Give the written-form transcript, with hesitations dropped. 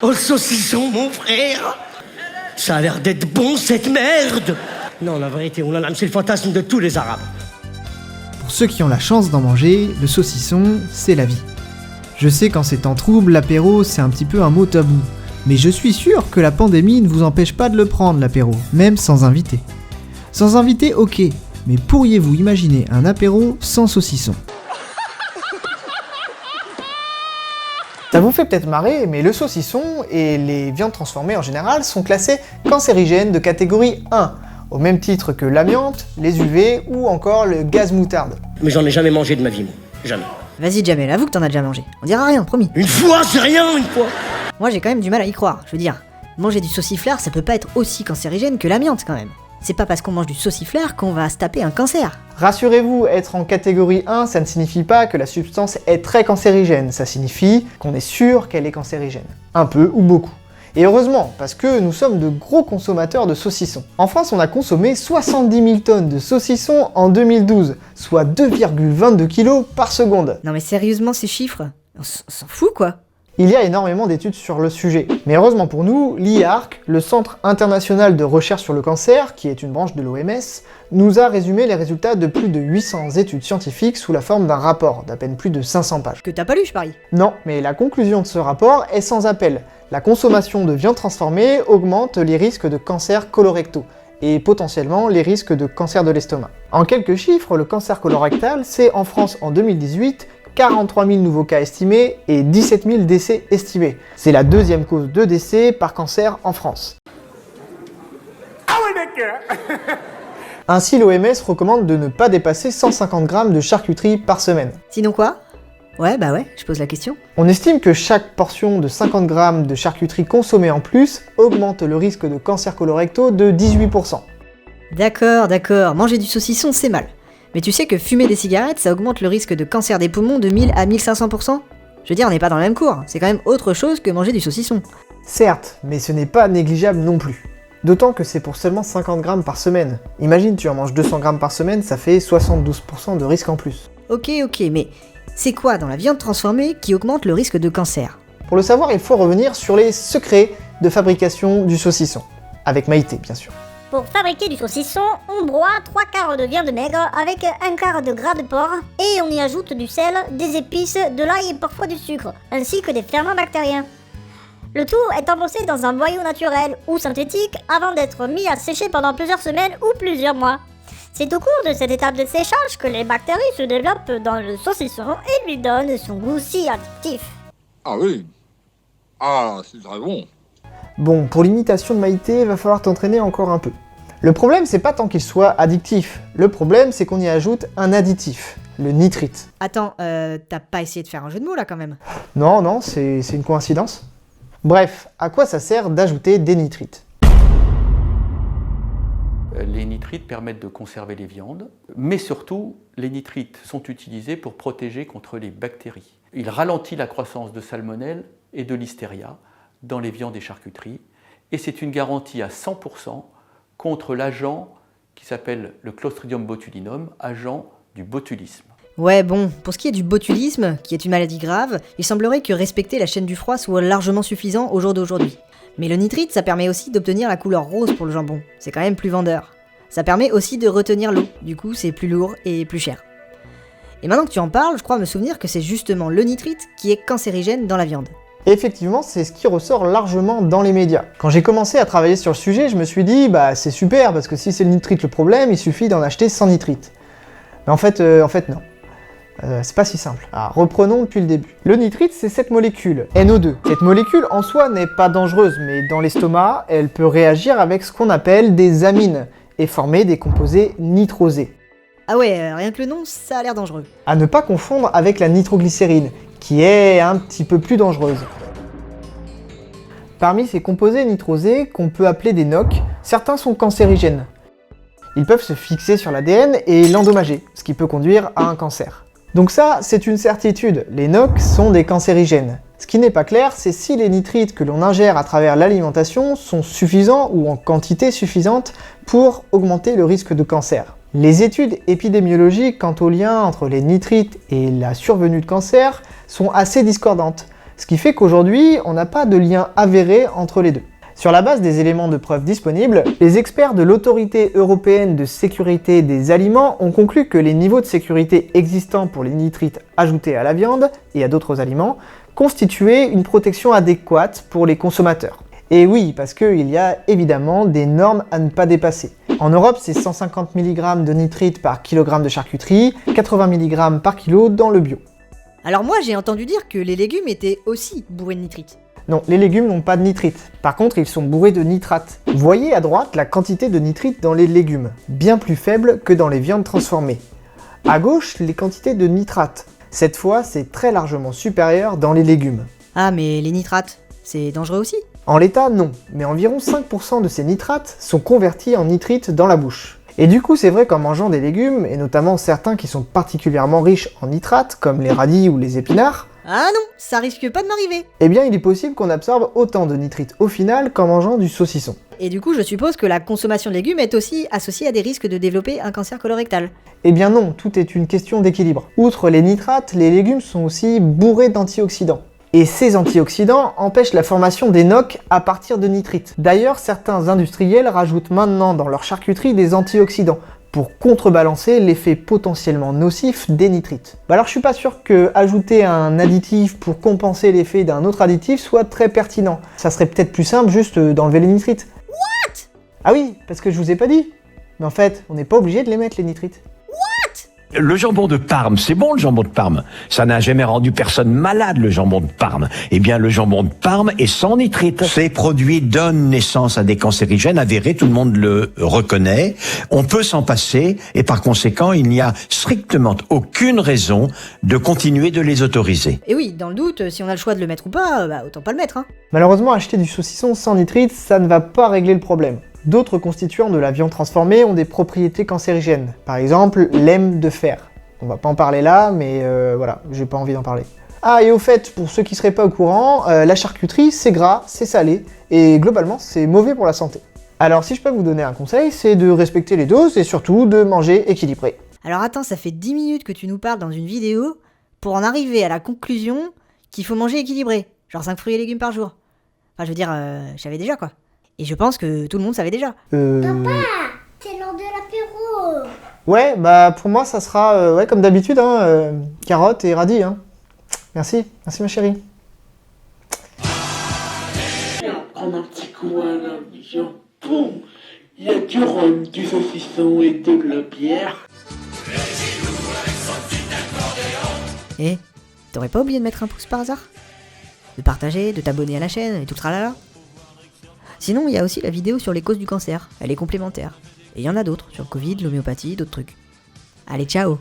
Oh, le saucisson, mon frère! Ça a l'air d'être bon, cette merde! Non, la vérité, oh là là, c'est le fantasme de tous les Arabes. Pour ceux qui ont la chance d'en manger, le saucisson, c'est la vie. Je sais qu'en ces temps troubles, l'apéro, c'est un petit peu un mot tabou. Mais je suis sûr que la pandémie ne vous empêche pas de le prendre, l'apéro, même sans invité. Sans invité, ok, mais pourriez-vous imaginer un apéro sans saucisson ? Ça vous fait peut-être marrer, mais le saucisson et les viandes transformées en général sont classés cancérigènes de catégorie 1, au même titre que l'amiante, les UV ou encore le gaz moutarde. Mais j'en ai jamais mangé de ma vie, moi. Jamais. Vas-y Jamel, avoue que t'en as déjà mangé. On dira rien, promis. Une fois, c'est rien, une fois! Moi j'ai quand même du mal à y croire, je veux dire. Manger du sauciflard, ça peut pas être aussi cancérigène que l'amiante quand même. C'est pas parce qu'on mange du sauciflard qu'on va se taper un cancer. Rassurez-vous, être en catégorie 1, ça ne signifie pas que la substance est très cancérigène, ça signifie qu'on est sûr qu'elle est cancérigène. Un peu ou beaucoup. Et heureusement, parce que nous sommes de gros consommateurs de saucissons. En France, on a consommé 70 000 tonnes de saucissons en 2012, soit 2,22 kg par seconde. Non mais sérieusement ces chiffres, on s'en fout quoi. Il y a énormément d'études sur le sujet. Mais heureusement pour nous, l'IARC, le Centre international de recherche sur le cancer, qui est une branche de l'OMS, nous a résumé les résultats de plus de 800 études scientifiques sous la forme d'un rapport d'à peine plus de 500 pages. Que t'as pas lu, je parie. Non, mais la conclusion de ce rapport est sans appel. La consommation de viande transformée augmente les risques de cancer colorectaux et potentiellement les risques de cancer de l'estomac. En quelques chiffres, le cancer colorectal, c'est en France en 2018 43 000 nouveaux cas estimés et 17 000 décès estimés. C'est la deuxième cause de décès par cancer en France. Ainsi, l'OMS recommande de ne pas dépasser 150 grammes de charcuterie par semaine. Sinon quoi ? Ouais, je pose la question. On estime que chaque portion de 50 grammes de charcuterie consommée en plus augmente le risque de cancer colorectaux de 18%. D'accord, manger du saucisson c'est mal. Mais tu sais que fumer des cigarettes, ça augmente le risque de cancer des poumons de 1000 à 1500%. Je veux dire, on n'est pas dans le même cours, c'est quand même autre chose que manger du saucisson. Certes, mais ce n'est pas négligeable non plus. D'autant que c'est pour seulement 50 grammes par semaine. Imagine, tu en manges 200 grammes par semaine, ça fait 72% de risque en plus. Ok, mais c'est quoi dans la viande transformée qui augmente le risque de cancer ? Pour le savoir, il faut revenir sur les secrets de fabrication du saucisson. Avec Maïté, bien sûr. Pour fabriquer du saucisson, on broie 3 quarts de viande maigre avec 1 quart de gras de porc et on y ajoute du sel, des épices, de l'ail et parfois du sucre, ainsi que des ferments bactériens. Le tout est embossé dans un boyau naturel ou synthétique avant d'être mis à sécher pendant plusieurs semaines ou plusieurs mois. C'est au cours de cette étape de séchage que les bactéries se développent dans le saucisson et lui donnent son goût si addictif. Ah oui. Ah, c'est très bon. Bon, pour l'imitation de Maïté, va falloir t'entraîner encore un peu. Le problème, c'est pas tant qu'il soit addictif. Le problème, c'est qu'on y ajoute un additif, le nitrite. Attends, t'as pas essayé de faire un jeu de mots là quand même ? Non, c'est une coïncidence. Bref, à quoi ça sert d'ajouter des nitrites ? Les nitrites permettent de conserver les viandes, mais surtout, les nitrites sont utilisés pour protéger contre les bactéries. Il ralentit la croissance de salmonelle et de listeria dans les viandes et charcuteries, et c'est une garantie à 100% contre l'agent qui s'appelle le Clostridium botulinum, agent du botulisme. Ouais bon, pour ce qui est du botulisme, qui est une maladie grave, il semblerait que respecter la chaîne du froid soit largement suffisant au jour d'aujourd'hui. Mais le nitrite, ça permet aussi d'obtenir la couleur rose pour le jambon, c'est quand même plus vendeur. Ça permet aussi de retenir l'eau, du coup c'est plus lourd et plus cher. Et maintenant que tu en parles, je crois me souvenir que c'est justement le nitrite qui est cancérigène dans la viande. Effectivement, c'est ce qui ressort largement dans les médias. Quand j'ai commencé à travailler sur le sujet, je me suis dit, c'est super, parce que si c'est le nitrite le problème, il suffit d'en acheter sans nitrite. Mais en fait non. C'est pas si simple. Alors, reprenons depuis le début. Le nitrite, c'est cette molécule, NO2. Cette molécule, en soi, n'est pas dangereuse, mais dans l'estomac, elle peut réagir avec ce qu'on appelle des amines, et former des composés nitrosés. Ah ouais, rien que le nom, ça a l'air dangereux. À ne pas confondre avec la nitroglycérine, qui est un petit peu plus dangereuse. Parmi ces composés nitrosés, qu'on peut appeler des NOx, certains sont cancérigènes. Ils peuvent se fixer sur l'ADN et l'endommager, ce qui peut conduire à un cancer. Donc ça, c'est une certitude, les NOx sont des cancérigènes. Ce qui n'est pas clair, c'est si les nitrites que l'on ingère à travers l'alimentation sont suffisants ou en quantité suffisante pour augmenter le risque de cancer. Les études épidémiologiques quant au lien entre les nitrites et la survenue de cancer sont assez discordantes. Ce qui fait qu'aujourd'hui, on n'a pas de lien avéré entre les deux. Sur la base des éléments de preuve disponibles, les experts de l'Autorité européenne de sécurité des aliments ont conclu que les niveaux de sécurité existants pour les nitrites ajoutés à la viande et à d'autres aliments constituaient une protection adéquate pour les consommateurs. Et oui, parce qu'il y a évidemment des normes à ne pas dépasser. En Europe, c'est 150 mg de nitrite par kilogramme de charcuterie, 80 mg par kilo dans le bio. Alors moi j'ai entendu dire que les légumes étaient aussi bourrés de nitrite. Non, les légumes n'ont pas de nitrite. Par contre, ils sont bourrés de nitrate. Voyez à droite la quantité de nitrite dans les légumes, bien plus faible que dans les viandes transformées. À gauche, les quantités de nitrate. Cette fois, c'est très largement supérieur dans les légumes. Ah mais les nitrates, c'est dangereux aussi? En l'état, non, mais environ 5% de ces nitrates sont convertis en nitrite dans la bouche. Et du coup, c'est vrai qu'en mangeant des légumes, et notamment certains qui sont particulièrement riches en nitrates, comme les radis ou les épinards, Ah non, ça risque pas de m'arriver. eh bien il est possible qu'on absorbe autant de nitrite au final qu'en mangeant du saucisson. Et du coup je suppose que la consommation de légumes est aussi associée à des risques de développer un cancer colorectal. Eh bien non, tout est une question d'équilibre. Outre les nitrates, les légumes sont aussi bourrés d'antioxydants. Et ces antioxydants empêchent la formation des NOx à partir de nitrites. D'ailleurs, certains industriels rajoutent maintenant dans leur charcuterie des antioxydants pour contrebalancer l'effet potentiellement nocif des nitrites. Alors je suis pas sûr que ajouter un additif pour compenser l'effet d'un autre additif soit très pertinent. Ça serait peut-être plus simple juste d'enlever les nitrites. What? Ah oui, parce que je vous ai pas dit. Mais en fait, on n'est pas obligé de les mettre les nitrites. Le jambon de Parme, c'est bon le jambon de Parme. Ça n'a jamais rendu personne malade le jambon de Parme. Eh bien le jambon de Parme est sans nitrite. Ces produits donnent naissance à des cancérigènes avérés, tout le monde le reconnaît. On peut s'en passer et par conséquent il n'y a strictement aucune raison de continuer de les autoriser. Et oui, dans le doute, si on a le choix de le mettre ou pas, bah autant pas le mettre hein. Malheureusement, acheter du saucisson sans nitrite, ça ne va pas régler le problème. D'autres constituants de la viande transformée ont des propriétés cancérigènes. Par exemple, l'hème de fer. On va pas en parler là, mais voilà, j'ai pas envie d'en parler. Ah, et au fait, pour ceux qui seraient pas au courant, la charcuterie, c'est gras, c'est salé, et globalement, c'est mauvais pour la santé. Alors si je peux vous donner un conseil, c'est de respecter les doses et surtout de manger équilibré. Alors attends, ça fait 10 minutes que tu nous parles dans une vidéo pour en arriver à la conclusion qu'il faut manger équilibré. Genre 5 fruits et légumes par jour. Enfin je veux dire, je savais déjà quoi. Et je pense que tout le monde savait déjà. Papa, c'est l'heure de l'apéro. Ouais, bah pour moi ça sera, ouais, comme d'habitude, hein, carottes et radis. Hein. Merci ma chérie. Prendre un petit coup à la vision. Boum, il y a du rhum, du saucisson et de la bière. Eh, t'aurais pas oublié de mettre un pouce par hasard? De partager, de t'abonner à la chaîne et tout le tralala? Sinon, il y a aussi la vidéo sur les causes du cancer, elle est complémentaire. Et il y en a d'autres, sur le Covid, l'homéopathie, d'autres trucs. Allez, ciao!